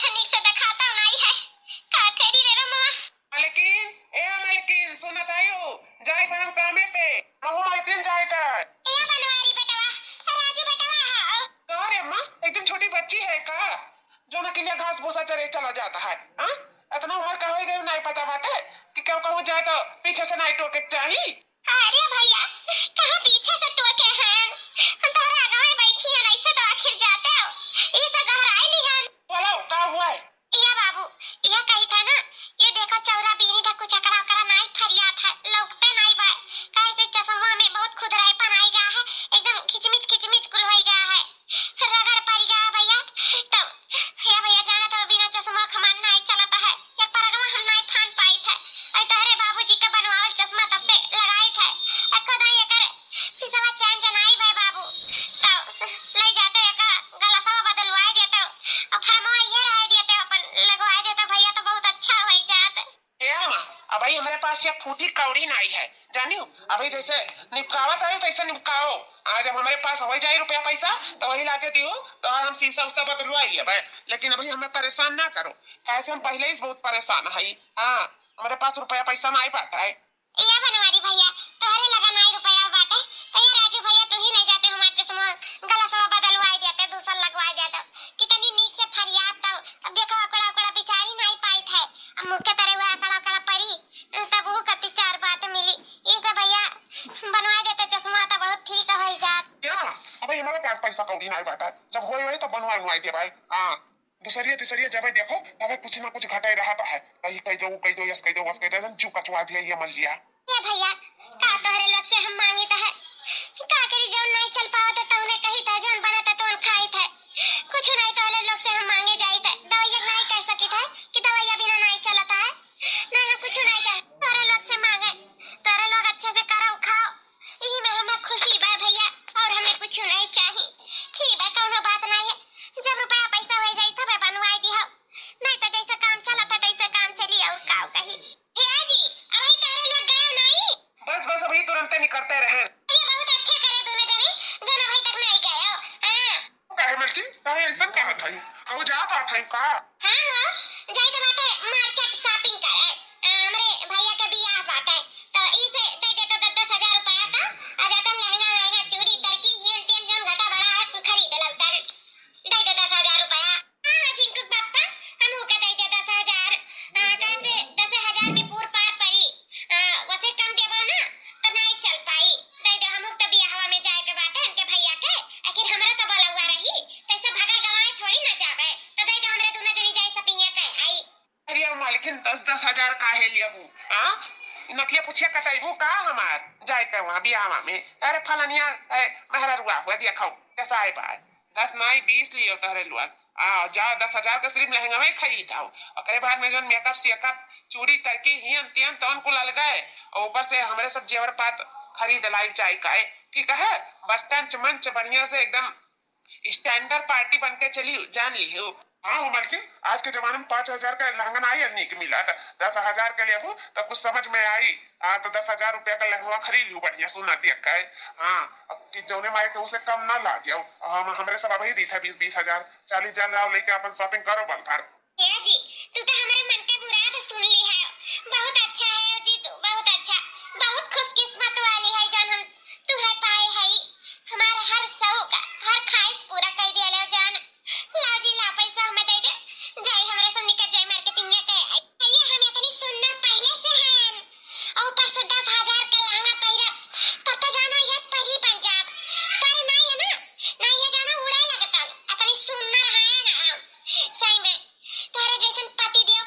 थनिक से दिखाता नहीं है का करी रे रमा। मालकिन ए मालकिन सुनत आयो जाय हम कामे पे महू मालकिन जाय का ए बनवारी बेटवा राजू बेटवा अरे अम्मा एकदम छोटी बच्ची है का जो ना के लिए घास भूसा चरे चला जाता है। हां इतना उम्र का हो गई नहीं पता बाटे कि क्यों कहूं जाए तो पीछे से नहीं टोके चाहिए। अरे भैया कहां पीछे से टोके हैं हम तोरा आगे बैठी है ऐसे तो आखिर जाते हो ये सब गहराई ली हैं। बोलो का हुआ है या बाबू यह कही था ना ये देखो चौरा बीनी का कुछ अकड़ा अकड़ा नहीं फरियाद है लौकते नहीं बा कैसे चश्मा में बहुत खुदराईपन आई गया है एकदम खिचमिच कुल हो गया है रगड़ पड़ गया भैया तब या भैया जाना तो बिना चश्मा खमान नहीं चलता है एक परगवा हम नहीं फान पाई थे और तोहरे बाबूजी का बनवावल चश्मा तब से लगाई थे एको दाई एकर सीसवा चैन जनाई भाई बाबू तब ले जाते एका गलासवा बदलवाई देते और फरमाई ये रह देते अपन लगवाई देते भैया तो बहुत अच्छा हो जात। क्या अब भाई हमारे पास ये फूटी कौड़ी नहीं है जानियो अभी जैसे निपकावत है तैसे निपकाओ आज अब हमारे पास हो जाए रुपया पैसा तो वही लाके दियो तो हम शीशा उसा बदलवा लिए भाई लेकिन अभी हमें परेशान ना करो ऐसे हम पहले ही बहुत परेशान है। हाँ हमारे पास रुपया पैसा नहीं पाता है। या बनवारी भैया तोहरे लगा नहीं रुपया बाटे तो ये राजू भैया तू ही ले जाते हमारे चश्मा गलासवा बदलवाई देते दूसरा लगवाई देते कितनी नीक से फरियाद तो अब देखो अकड़ा अकड़ा बेचारी नहीं पाई थे अब मुख के तरह हुआ अकड़ा अकड़ा पड़ी तब वो कति चार बात मिली ये सब भैया बनवा देते चश्मा तो बहुत ठीक हो जात। क्या अभी हमारे पास पैसा कौड़ी नहीं पाता जब होई होई तो बनवा दे भाई। हाँ दूसरी तीसरी जब देखो तब कुछ ना कुछ घटाई रहा है कहीं कह दो यस कह दो बस कह दो चू कचवा दिया ये मन लिया ये भैया का तोहरे लोग से हम मांगी तो है का करी जोन नहीं चल पाओ तो तूने कही था जोन बना था तो खाई थे कुछ नहीं तोहरे लोग से हम मांगे जाई थे दवाइयां नहीं कह सकी थे कि दवाइयां बिना नहीं चलता है नहीं हम कुछ नहीं कह तोहरे लोग से मांगे तोहरे लोग अच्छे से करो खाओ यही में हमें खुशी बा भैया और हमें कुछ नहीं चाहिए ठीक है कोनो बात नहीं है जब रुपया पैसा हो जाई तब बनवाई दी हो नहीं तो जैसे काम चला था तैसे काम चली और काऊ कही हे जी अभी तारे लोग गए नहीं बस अभी तुरंत निकलते रहे ये बहुत अच्छा करे दोनों जने जन अभी तक नहीं गए हो। हां काहे मलकिन काहे ऐसा कहा था कहू जा पात है का हां हां जाई तो बाटे मार्केट शॉपिंग करे हमरे भैया के बियाह बाटे तो इसे दे दे तो 10,000 रुपया का आ जाता लहंगा चूड़ी तरकी ये तीन जन घटा बड़ा है खरीद ललतर दे दे 10,000 रुपया। हां जिनको पापा हम के दे दे 10,000 कैसे 10,000 में पूर पार पड़ी वैसे कम देबो ना तो नहीं चल पाई दे दे हम तो बियाहवा में जाए के बाटे इनके भैया के आखिर हमरा तो बोला हुआ रही कैसे भगा गवाए थोड़ी ना जावे तो दे दे हमरे दोनों जनी जाए शॉपिंग के आई। अरे मालकिन 10,000 काहे लियबू हां नकिया पूछिया कटाइबू का हमार जाए के वहां बियाहवा में अरे फलानिया महरा रुआ हुआ दिया खाओ कैसा है बात 10 नहीं 20 लियो तहरे लोग आ जा 10,000 का सिर्फ लहंगा में खरीद आओ और बाद में जो मेकअप सेकअप चूड़ी तरकी हियन तियन तौन को लग गए और ऊपर से हमारे सब जेवर पात खरीद लाई जाए का ठीक है बस टंच मंच बढ़िया से एकदम स्टैंडर्ड पार्टी बन के चली जान ली हो। हाँ मालकिन आज के जमाने में 5,000 का लहंगा नहीं नहीं के मिला 10,000 के लिए तो कुछ समझ में आई। हाँ तो 10,000 रुपया का लहंगा खरीद लू बढ़िया सुना दिया है। हाँ अब कि जौने माए के उसे कम ना ला दिया हम हमरे सब अभी दी था 20,000 40,000 लाओ लेके अपन शॉपिंग करो बल भर। जी तू तो हमारे मन के मुराद सुन ली है बहुत अच्छा है जी तू बहुत अच्छा बहुत खुशकिस्मत वाली है जान हम तुम्हें पाए है हमारा हर शौक हर ख्वाहिश पूरा कर दिया ले जान लाजी ला पैसा हमें दे दे जाई हमारे से निकल जाए मार्केटिंग में के भैया हम इतनी सुनना पहले से हैं और ऊपर से 10,000 का लहंगा पहिरा तब तो जाना ये परी पंजाब पर नहीं है ना नहीं है जाना उड़ा लगता इतनी सुनना है ना हम सही में तेरे जैसन पति देव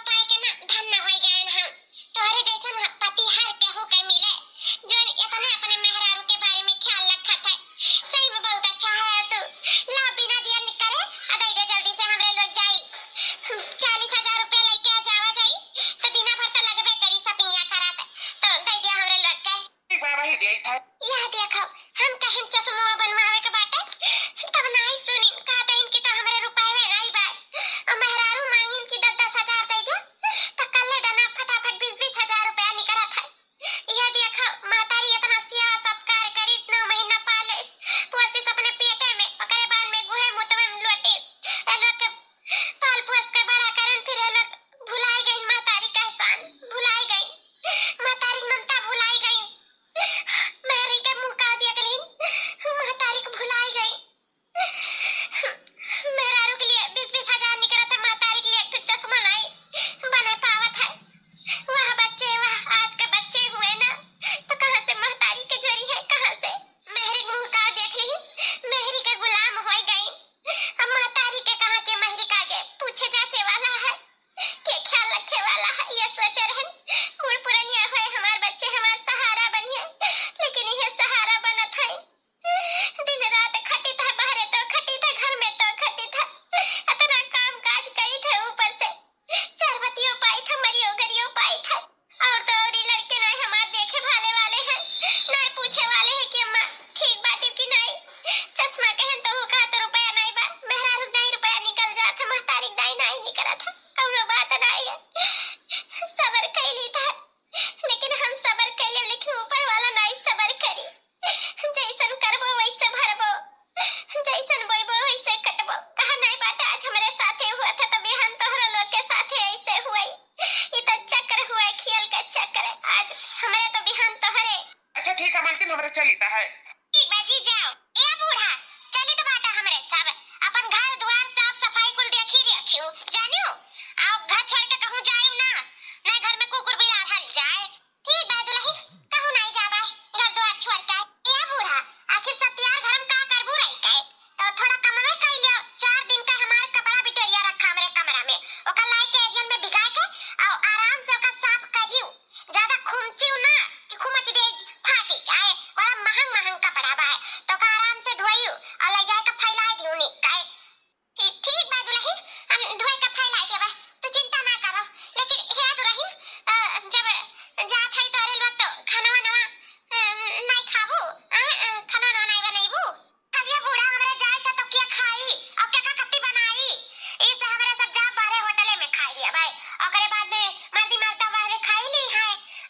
पूछे जाचे वाला है, के ख्याल रखे वाला है, ये सोच रहन बूढ़ पुरनिया हुए हमार बच्चे हमार सहारा बनिए, लेकिन ये सहारा बनत है दिन रात खटी था, बाहर तो खटी था, घर में तो खटी था, इतना काम काज करी थे, ऊपर से चारवतियों पाई था, मरियो गरियो पाई था, और तो और लड़के नहीं हमार देखे भाले वाले हैं, नहीं पूछे वाले हैं कि अम्मा ठीक बात की नहीं, चश्मा कहन तो का तो रुपया नहीं बा, मेहरा नहीं रुपया निकल जात, महतारी नहीं निकला था, कौनो बात नहीं है, सबर कैली था, लेकिन हम सबर कैले, लेकिन ऊपर वाला नहीं सबर करी, जैसन करबो वैसे भरबो, जैसन बोइबो वैसे कटबो, कहा नहीं बात आज हमारे साथे हुआ था तो बिहान तोहरा लोग के साथे ऐसे हुआ, ये तो चक्र हुआ, खेल का चक्र है, आज हमारे तो बिहान तोहरे। अच्छा ठीक है मालकिन, हमारे चलीता है। ठीक बाजी जाओ, ए बूढ़ा चली तो बाटा हमरे सब अपन घर द्वार साफ सफाई कुल देखी रखियो, जानियो आओ घर छोड़ के कहूं जाइयो ना, ना घर में कुकुर बिलार हर जाए, ठीक बा दुल्ही कहूं नहीं जाबा घर द्वार छोड़ के, ए बूढ़ा आखिर सत्यार घर में का करबू रही के, तो थोड़ा कमाए कर लियो, 4 दिन का हमारा कपड़ा बिटोरिया रखा हमरे कमरा में, ओका लाई के एरियन में भिगा के और आराम से ओका साफ करियो, ज्यादा खुमचियो ना कि खुमच दे फाटी जाए, बड़ा महंग कपड़ा बा तो का आराम से धोइयो और ले जाए के फैला दियो नी काए, ठीक बा दुल्ही हम धोए के फैला देबा, तो चिंता ना करो, लेकिन हे दुल्ही जब जात है तोरे लोग तो खाना वाना नहीं खाबू, खाना वाना नहीं बनाईबू, कहिया बूढ़ा हमरा जाए का तो क्या खाई और क्या कत्ती बनाई, इसे हमरा सब जा बारे होटले में खाई लिया भाई, ओकरे बाद में मर्दी मर्दा बाहर खाई ली है,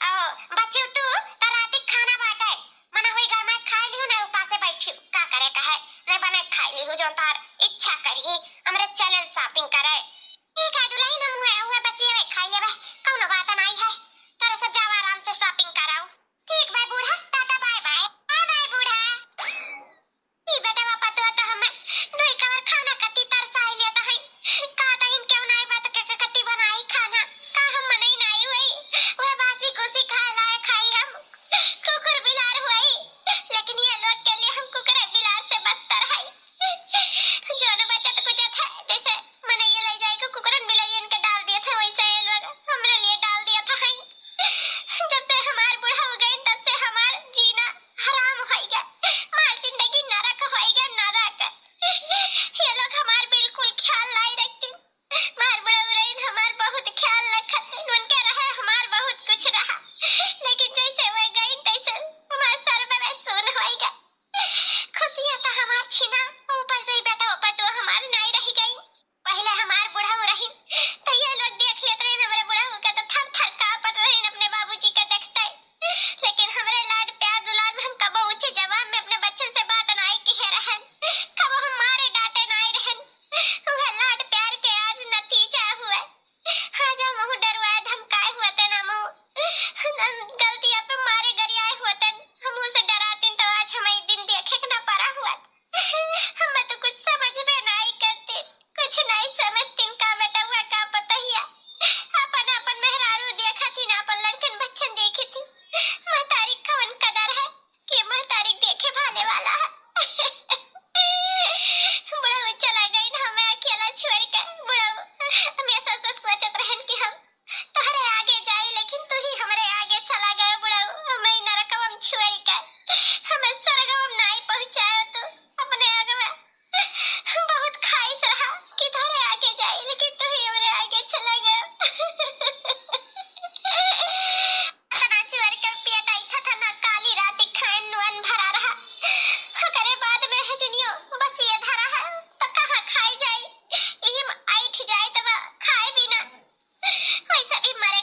और बच्चे तू तो रात खाना बाटे मना हुई घर में खाई ली ना, उपास से बैठी का करे कहे नहीं बने खाई ली जो तार इच्छा करी हमरे चैलेंज शॉपिंग करे, ठीक है दुल्ही हम हुए बस ये खाई लेबे, कौनो बात नहीं है, तेरे से जाओ आराम से शॉपिंग कराओ, ठीक भाई बूढ़ा tata bye bye, bye bye बूढ़ा, ई बेटा बापा तो हम दुई कवर खाना कति तरसाई लेता है, का त इनके बनाई बात के कति बनाई खाना, का हम मनई नहीं हुई, वह बासी कुसी खा लाए खाई हम, कुकुर बिलार हुई, लेकिन ये लोग के लिए हम कुकुर बिलार से बस्तर है, जो न बचत कुछ था, जैसे मैंने ये ले जाए कि कुकुरन बिलाइन के डाल दिए थे, वैसे ये लोग हमरे लिए डाल दिया था है, जब से हमार बूढ़ा हो गए तब से हमार जीना हराम हो गया, हमार जिंदगी नरक हो गया, नरक, ये लोग हमार बिल्कुल ख्याल नहीं रखते, मार बड़ा उरैन हमार बहुत ख्याल रखते, उनके रहे हमार बहुत कुछ रहा, लेकिन जैसे वे गई तैसे हमार सर में सुन हो गया, खुशियां तो हमार छीना, ऊपर से ही बेटा ऊपर तो हमार नहीं रही गई, पहले हमार बूढ़ा हो रही तो ये लोग देख लेते रहे हमारे बूढ़ा हो के तो थर थर कांपत रहे अपने बाबूजी का देखते, लेकिन हमारे लाड प्यार दुलार में हम कबो ऊंचे जवाब में अपने बच्चन से बात नहीं की रहन, कबो हम मारे डांटे नहीं रहन, वह लाड प्यार के आज नतीजा हुआ, आज हम मुंह डरवाए धमकाए हुए ना मुंह गलती पे मारे गरियाए होते, हम उसे डराते तो आज हमें दिन देखे ना पड़ा हुआ, हम तो कुछ समझ में नहीं करते, कुछ नहीं समझती का बेटा हुआ का बताइए, अपन अपन मेहरारू देखा थी ना, अपन लड़कन बच्चन देखी थी, महतारी कौन कदर है कि महतारी देखे भाले वाला है, बुढ़ा चला गई ना हमें अकेला छोड़ कर, बुढ़ा हमेशा से सोचत रहन कि हम तोहरे आगे जाई, लेकिन तू ही हमरे आगे चला गया, बुढ़ा हमें नरकम छोड़ कर हमें स्वर्गम नहीं पहुंचाया, तू अपने आगे बहुत ख्वाहिश रहा कि तोहरे आगे जाई, लेकिन तू ही हमरे आगे चला गया, तना चोर कर पेट ऐठा था ना, काली रात खाए नुअन भरा रहा, करे बाद में हजनियो बस ये धरा है तो कहां खाई जाई, इम ऐठ जाए तब खाए भी ना, वैसे भी मरे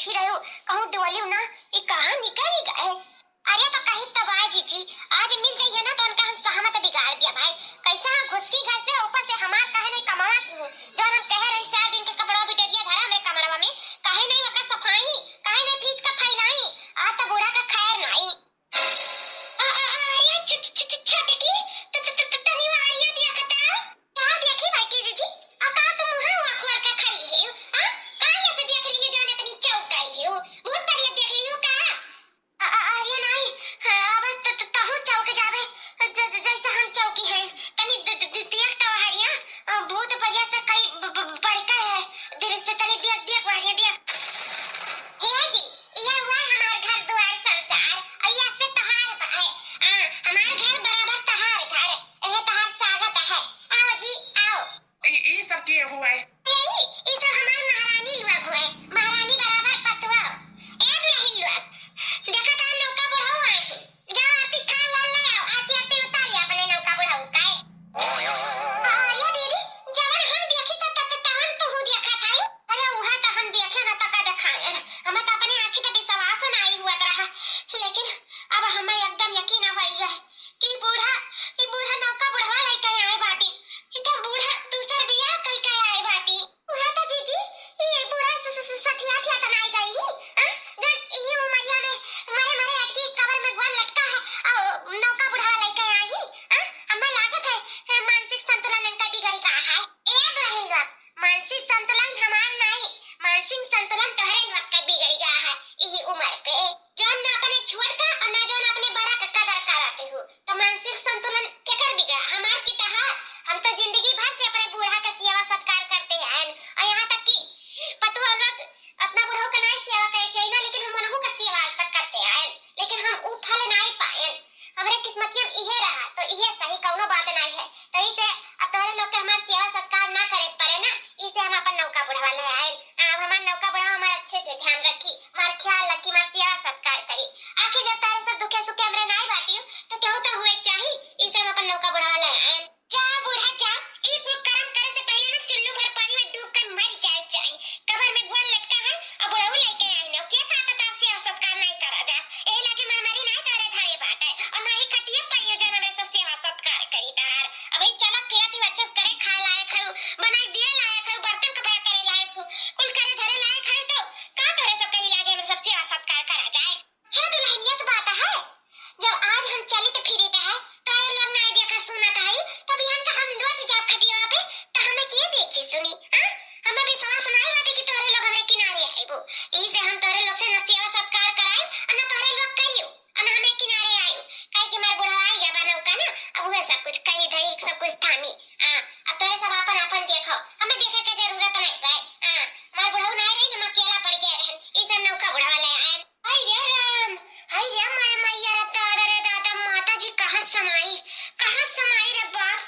बैठी रहो कहूँ डोलियो ना ये कहाँ निकल गए। अरे तो कहीं तो भाई जीजी आज मिल जाइए ना तो उनका हम सहमत बिगाड़ दिया भाई। कैसा घुस की घर से ऊपर से हमार कहे नहीं कमावा की है जो हम कह रहे 4 दिन के कपड़ा बिटरिया धरा में कमरवा में कहे नहीं वका सफाई कहे नहीं फीच का फैलाई आ तो बुढ़ा का खैर नहीं। ये छटकी तनी वारिया दिया कता क्या देखी भाई जीजी आ का तुम मुंह खोल के खड़ी है हां कहां से देख लिए जाने तनी चौकाई हो बहुत बढ़िया देख लियो का। ये नहीं अब तहु चौक जाबे जैसे हम चौकी है तनी देख तो हरिया बहुत बढ़िया से कई बड़का है दृश्य तनी देख वारिया देख। हे जी ये हुआ हमार घर द्वार संसार अय्या से तहार है हमार घर बराबर तहार घर ये तहार स्वागत है आओ जी आओ। ये सब किए हुए यही ये सब हमार महारानी लोग हुए महारानी बराबर पतवा एक रही लोग देखा था नौका बुढ़ाऊ आए हैं जाओ आरती खा ले आओ आरती उतारिए अपने नौका बुढ़ाऊ का ये दीदी जवन हम देखी तवन तो हूं देखा था अरे वहां तो हम देखे ना तका दिखाए हम तो अपने आंखी पे विश्वास नहीं हुआ रहा लेकिन अब हमें एकदम यकीन हो गया कि बूढ़ा नौका बुढ़वा लेके आए बाटी इतना बूढ़ा दूसर बियाह कई के आए बाटी वहां तो जीजी ये बूढ़ा सठिया छिया तनाई गई ही जब ये उमरिया में मरे अटकी कब्र में गोल लटका है और नौका बुढ़वा लेके आई ही हमें लागत है मानसिक संतुलन इनका बिगड़ गया है एक रहेगा मानसिक संतुलन हमार नहीं मानसिक संतुलन तोहरे वक्त का बिगड़ गया है ये उम्र पे जौन ना अपने छोड़ता और ना जौन अपने बड़ा का कदर कराते हो तो मानसिक संतुलन क्या कर बिगड़ा हमार की तरह हम तो जिंदगी भर से अपने बूढ़ा का सेवा सत्कार करते हैं और यहाँ तक कि पतुआ लोग अपना बूढ़ों का नहीं सेवा करे चाहिए ना लेकिन हम उन्हों का सेवा तक करते हैं लेकिन हम वो फल नहीं पाए हमारे किस्मत में इहे रहा तो इहे सही कौनो बात नहीं है तो इसे अब तोरे लोग के हमार सेवा सत्कार ना करे पड़े ना इसे हम अपन नौका बुढ़वा ले आए अब हमार नौका बुढ़वा हमार अच्छे से ध्यान रखी हमार ख्याल रखी हमार सेवा सत्कार करी आखिर जब तारे सब दुखे सुखे हमरे नहीं बाटी तो क्यों तो हुए चाहिए इसे हम अपन नौका बुढ़वा ले आए जा बूढ़ा जा एक वो कर्म करे से पहले ना चुल्लू भर पानी में डूब कर मर जाए चाहिए कब्र में गोल लटका है अब बुढ़ऊ लेके आई ना क्या साथ ता सेवा सत्कार नहीं करा जा ए लागे मरमरी नहीं करे थारे बात है और नहीं खटिया परियोजना में सब सेवा सत्कार करी तार अबे चला फिरती बच्चे करे खा लायक है बनाई दिए लायक है बर्तन कपड़ा करे लायक हो कुल करे धरे लायक है तो का तोरे सब कहीं लागे में सब सेवा सत्कार करा जाए छह दुल्हनिया से बात है जब आज हम चलित फिरित है तो ये लोग नहीं देखा सुना था तभी हम लौट जाओ खटिया पे तो हमें क्या देखी सुनी हमें विश्वास नहीं बाटे कि तोरे लोग हमें किनारे आइबो इसे हम तोरे लोग से न सेवा सत्कार कराए और न तोरे लोग करियो और न हमें किनारे आइयो काहे कि मैं बुढ़वा आई गया बना का ना अब वो सब कुछ कहीं धई सब कुछ थामी अब तोरे सब अपन देखो हमें देखे के जरूरत नहीं है मैं बुढ़ऊ नहीं रही न अकेला पड़ गया रहन इसे नौका बुढ़वा ले आए हाय रे मैया रे दादा माता जी कहां समाई रे बाप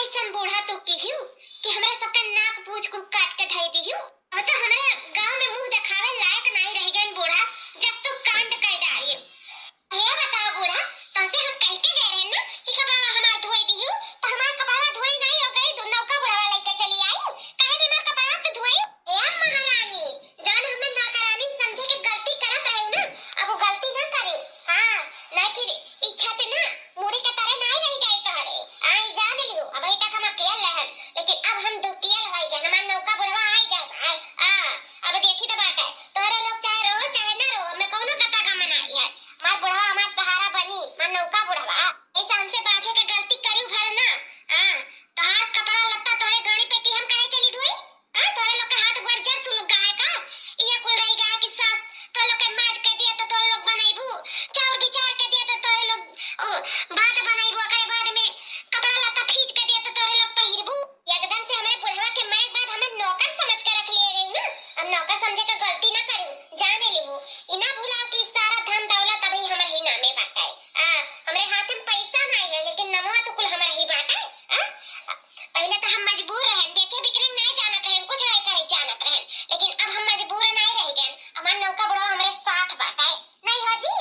ऐसन बूढ़ा तो की हूं कि हमरा सबका नाक पूछ को काट के धई दी हूं अब तो हमारे गांव में मुंह दिखावे लायक नहीं रह गए बूढ़ा जब तो कांड कर डाली ये बताओ बूढ़ा तो से हम कह के गए रहे ना कि कपड़ा हमार धोई दी हूं तो हमार कपड़ा धोई नहीं हो गई दोनों का बुढ़वा लेके चली आई काहे भी मैं कपड़ा तो धोई ए महारानी जान हमें नौकरानी समझे के गलती करत रहे ना अब वो गलती ना करे हां नहीं फिर इच्छा ते ना मुड़ी के तरह नहीं रह जाए तोहरे आई जान लियो अब तक हम अकेले रहन लेकिन अब हम दुतिया लवाई गए हमार नौका बुढ़वा आई गया अब देखी तो बात है तोहरे लोग चाहे रहो चाहे ना रहो हमें कौनो कता का मना है हमार बुढ़वा हमार सहारा बनी हमार नौका बुढ़वा ऐसा हमसे बाजे के गलती करी भर ना तोहार कपड़ा लत्ता तोहरे गाड़ी पे की हम काहे चली धोई तोहरे लोग के हाथ गोड़ जर सुन गाय का ये कुल रही गाय की सास तो लोग के माज के दिया तो तोहरे लोग बनाईबू चाउर बिचार के दिया तो तोहरे लोग बात बनाईबू के बाद में कपड़ा लत्ता खींच के दिया तो तोहरे लोग पहिरबू एकदम से हमें बुढ़वा के मैं बाद हमें नौकर समझ के रख लिए रही ना हम नौकर समझे के गलती ना करू जाने लिबू इना भूलाओ कि सारा धन दौलत अभी हमारे ही नामे बाटा है हमरे हाथ में पैसा नहीं है लेकिन नमवा तो कुल हमारे ही बाटा है पहले तो हम मजबूर रहे बेचे बिक्री नहीं जानत रहे कुछ नहीं करे जानत रहे लेकिन अब हम मजबूर नहीं रह गए हमार नौका बुढ़वा हमारे साथ बाटा है नहीं हो जी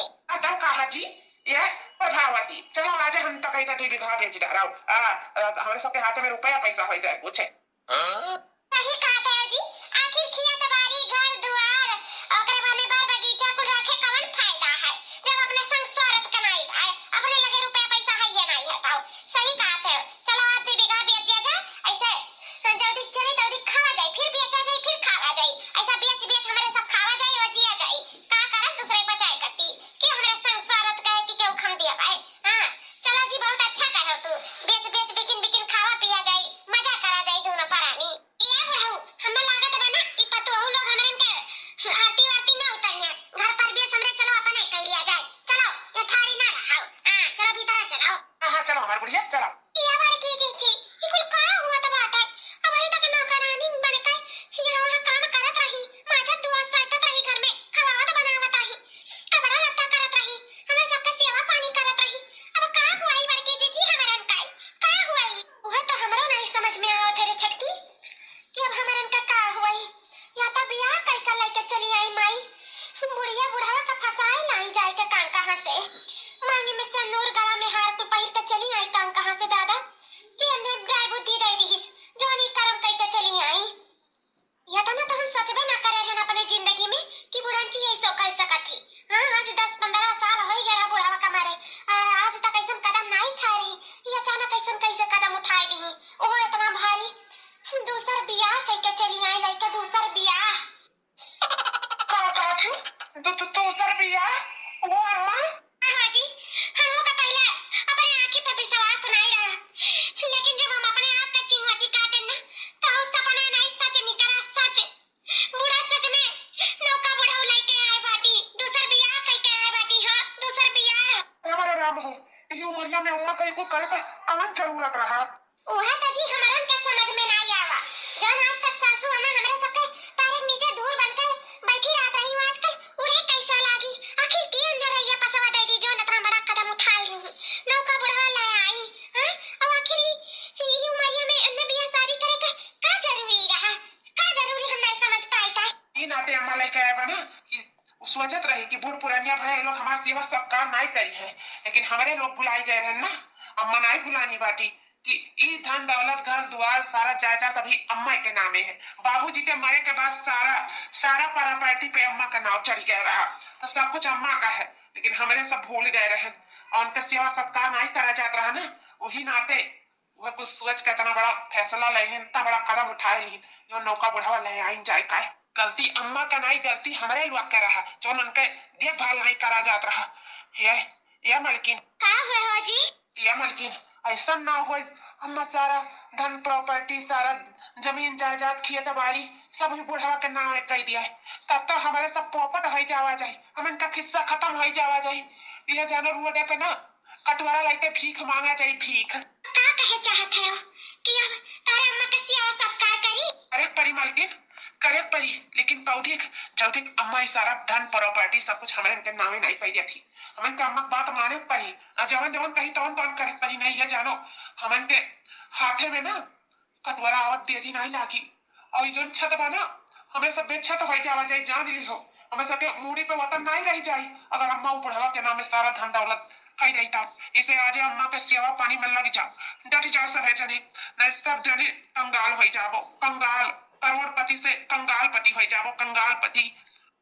तो कहा जी ये प्रभावती चलो आज हम तो कहीं तो टीवी घर बेच डालो हमारे सबके हाथ में रुपया पैसा हो जाए पूछे सही कहा है जी आखिर खिया तबारी घर दुआर से मांगे में सनूर गला में हार पे पहिर के चली आई काम कहां से दादा कि हमने गाय बुद्धि दे दी जोनी कर्म कई के चली आई या तो ना तो हम सोचबे ना करे रहना अपने जिंदगी में कि बुढ़ांची ऐसो कह सकत थी। हां आज 10-15 साल हो गया बुढ़ावा का मारे आज तक ऐसा कदम नहीं उठा रही ये अचानक ऐसा कैसे कदम उठाई दी ओ इतना भारी दूसर बियाह कह के चली आई लइका दूसर बियाह दूसर बियाह वो अम्मा हाँ जी हम का पहले अपने आंखी पे विश्वास नहीं रहा लेकिन जब हम अपने आप का चिंगाटी काटे ना तो उस सपना नहीं सच निकला सच बुरा सच में नौका बुढ़ाऊ लेके आए बाटी दूसर बियाह कह के आए बाटी हां दूसर बियाह हमारा राम हो ये उमरिया में अम्मा कहीं को करे का कौन जरूरत रहा ओहा तजी हमरन के समझ में नहीं आवा जन आज तक सासू अम्मा हमरे सबके पैर नीचे दूर बनकर बैठी रात रही हूं आजकल उन्हें कैसा लागी आखिर के अंदर रहिया पसवा दे दी जो इतना बड़ा कदम उठाई नहीं नौका बुढ़ा ले आई हां और आखिर ये उमरिया में अन्य बियाह शादी करे का जरूरी रहा का जरूरी हम नहीं समझ पाई था ये नाते अम्मा लेके आए बना कि सोचत रही कि बूढ़ पुरानिया भाई लोग हमारा सेवा सत्कार नहीं करी है लेकिन हमारे लोग बुलाई गए रहे ना अम्मा नहीं बुलानी बाटी कि ई धन दौलत घर द्वार सारा जायदाद अभी अम्मा के नामे है बाबूजी के मरे के बाद सारा प्रॉपर्टी पे अम्मा का नाम चढ़ गया रहा तो सब कुछ अम्मा का है लेकिन हमारे सब भूल गए रहे और उनका सेवा सत्कार नहीं करा जाता रहा ना वही नाते वह कुछ सोच के इतना बड़ा फैसला ले इतना बड़ा कदम उठाए ली जो नौका बुढ़ावा ले आई जाए का गलती अम्मा का नहीं गलती हमारे लोग का रहा जो उनके देखभाल नहीं करा जाता रहा ये मलकिन का हुआ हो जी ये मलकिन ऐसा ना हो अम्मा सारा धन प्रॉपर्टी सारा जमीन जायदाद खेत बाड़ी सब ही बुढ़ावा के नाम कह दिया है तब तो हमारे सब पोपट हो जावा जाए हम इनका किस्सा खत्म हो जावा जाए ये जानो रोड पे ना कटवारा लाइते भीख मांगा जाए भीख का कहे चाहत है कि अब तारे अम्मा के सेवा सत्कार करी अरे परी मालकिन करे परी लेकिन चौथी अम्मा ही सारा धन प्रॉपर्टी सब कुछ हमारे इनके नामे नहीं पाई थी हमन के अम्मा बात माने परी जवन जवन कहीं तवन तवन करे परी नहीं है जानो हमन के हाथे में ना कटवारा आवत देरी नहीं लागी और ये जो छत बना हमें सब बेछत हो जावा जाए जान ली हो हमें सबके मूड़ी पे वतन नहीं रह जाए अगर अम्मा बुढ़ावा के नाम में सारा धन दौलत कही रही था इसे आज अम्मा के सेवा पानी में लग जाओ डट जाओ सब है जनी नहीं सब जनी कंगाल हो जाओ कंगाल करोड़पति से कंगालपति हो जाओ कंगालपति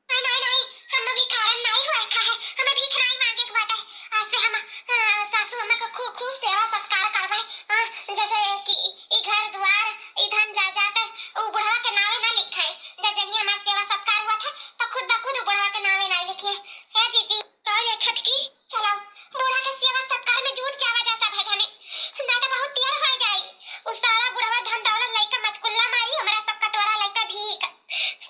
नहीं हम भी कारण नहीं हुआ है हमें भीख नहीं मांगे के बात है आज से हम सासू अम्मा को खूब सेवा सत्कार करवाए जैसे कि ई घर द्वार ई धन जायदाद वो बुढ़वा के नामे ना लिखाए जब जनी हमारा सेवा सत्कार हुआ था तो खुद ब खुद बुढ़वा के नामे नहीं लिखे है जीजी तो ये छटकी चलो बुढ़वा के सेवा सत्कार में जुट जावा जाता भेजने दादा बहुत देर हो जाए उस सारा बुढ़वा धन दौलत लेके मचकुल्ला मारी हमारा सब कटोरा लेके भीख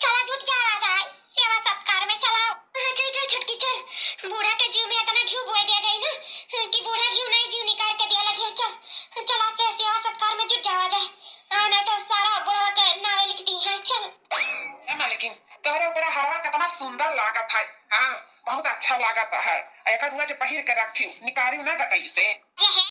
चला जुट जावा जाए सेवा सत्कार में चलाओ चल छटकी चल बूढ़ा के जीव में इतना घी बोए दिया जाए ना कि बूढ़ा घी नहीं जीव निकाल के दिया लगे चला से सेवा सत्कार में जुट जावा जाए नहीं तो सारा बुढ़ा के नावे लिख दी है चल लेकिन तोहरे ऊपर हरवा कितना सुंदर लागत है हाँ बहुत अच्छा लागत है एक जो पहिर के रखी निकाली ना गई से